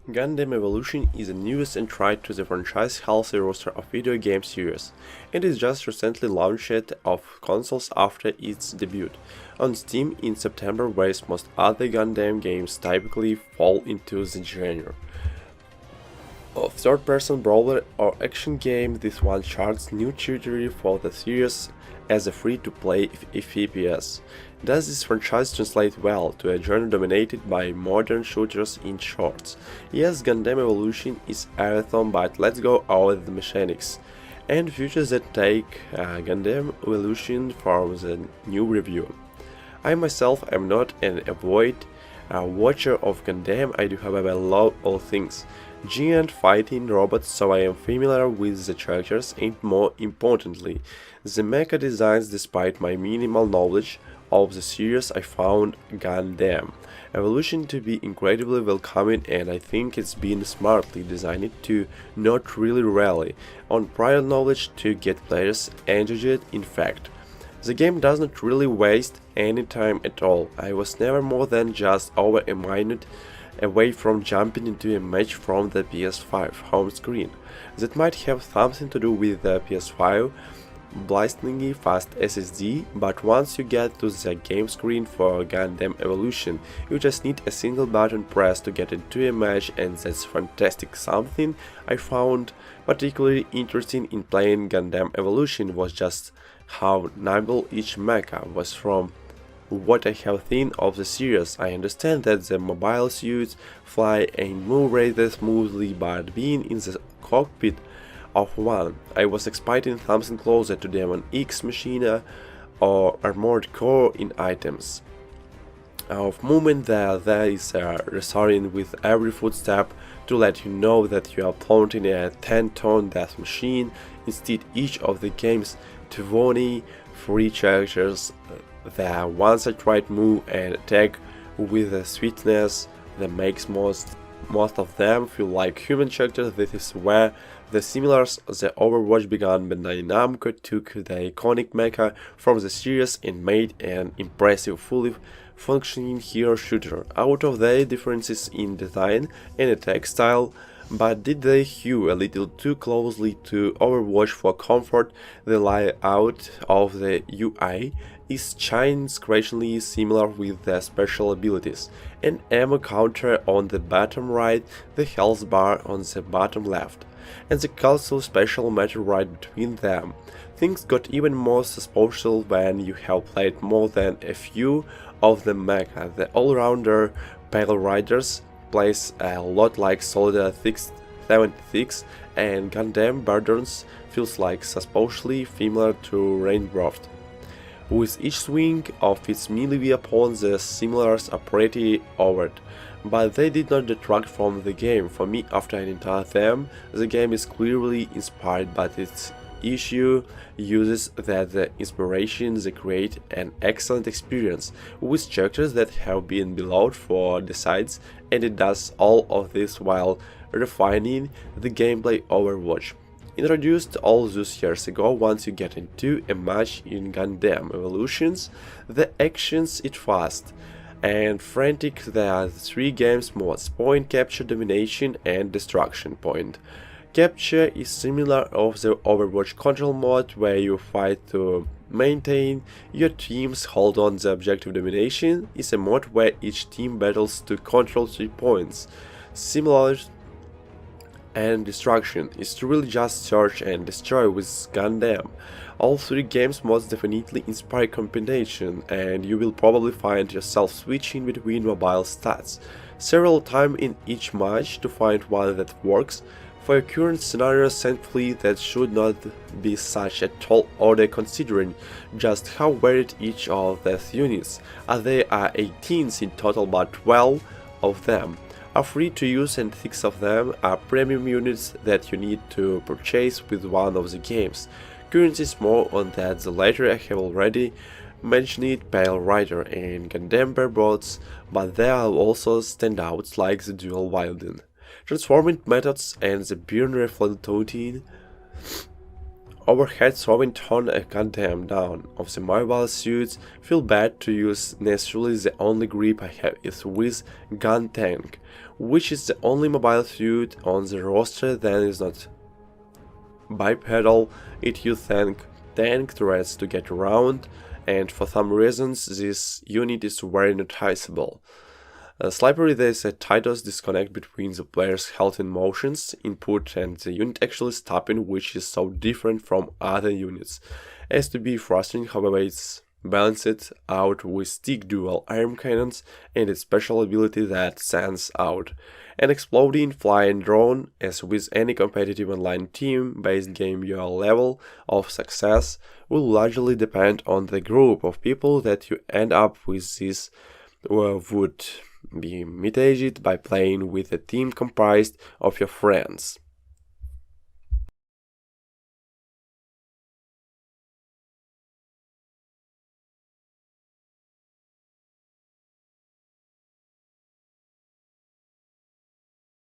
Gundam Evolution is the newest entry to the franchise's healthy roster of video game series, and is just recently launched off consoles after its debut on Steam in September, whereas most other Gundam games typically fall into the genre of third-person brawler or action game. This one charts new territory for the series as a free-to-play FPS. Does this franchise translate well to a genre dominated by modern shooters in shorts? Yes, Gundam Evolution is awesome, but let's go over the mechanics and features that take Gundam Evolution for the new review. I myself am not an avid watcher of Gundam. I do however love all things giant fighting robots, so I am familiar with the characters and, more importantly, the mecha designs. Despite my minimal knowledge of the series, I found Gundam Evolution to be incredibly welcoming, and I think it's been smartly designed to not really rely on prior knowledge to get players engaged. In fact, the game doesn't really waste any time at all. I was never more than just over a minute away from jumping into a match from the PS5 home screen. That might have something to do with the PS5 blindingly fast SSD, but once you get to the game screen for Gundam Evolution, you just need a single button press to get into a match, and that's fantastic. Something I found particularly interesting in playing Gundam Evolution was just how nimble each mecha was. From what I have seen of the series, I understand that the mobile suits fly and move rather smoothly, but being in the cockpit of one, I was expecting something closer to Demon X Machina or Armored Core in items of movement. There is a resounding with every footstep to let you know that you are planting a 10-ton death machine. Instead, each of the game's 20 free characters, the ones that try to move and attack with a sweetness that makes most of them feel like human characters. This is where the similars the Overwatch began. Bandai Namco took the iconic mecha from the series and made an impressive, fully functioning hero shooter out of the differences in design and attack style. But did they hew a little too closely to Overwatch for comfort? The layout of the UI is strangely similar with the special abilities, an ammo counter on the bottom right, the health bar on the bottom left, and the console special matter right between them. Things got even more suspicious when you have played more than a few of the mecha. The all-rounder Pale Riders plays a lot like Soldier 76, and Gundam Burdens feels like suspiciously similar to Rainbow. With each swing of its melee weapon, the similars are pretty overt, but they did not detract from the game. For me, after an entire them, the game is clearly inspired, but its issue uses that the inspiration they create an excellent experience with characters that have been beloved for decades, and it does all of this while refining the gameplay. Overwatch, introduced all those years ago, once you get into a match in Gundam Evolutions, the actions is fast and frantic. There are three games modes: point, capture, domination, and destruction. Point capture is similar of the Overwatch control mode, where you fight to maintain your team's hold on. The objective domination is a mode where each team battles to control 3 points. Similar and destruction is to really just search and destroy with Gundam. All three games modes definitely inspire combination, and you will probably find yourself switching between mobile stats several times in each match to find one that works for your current scenario. Thankfully, that should not be such a tall order considering just how varied each of these units are. There are 18 in total, but 12 of them are free to use, and 6 of them are premium units that you need to purchase with one of the games. Currency is more on that. The latter I have already mentioned Pale Rider and Gundam Barbots, but there are also standouts like the dual wielding transforming methods and the burn reflecting Overhead throwing ton a Gundam down of the mobile suits. Feel bad to use. Naturally the only grip I have is with Gun Tank, which is the only mobile suit on the roster that is not bipedal. It uses tank threads to get around, and for some reasons this unit is very noticeable. Slippery, there is a tight disconnect between the player's health and motions input and the unit actually stopping, which is so different from other units as to be frustrating. However, it's balanced out with stick dual arm cannons and its special ability that sends out an exploding flying drone. As with any competitive online team-based game, your level of success will largely depend on the group of people that you end up with. This would be mitigated by playing with a team comprised of your friends.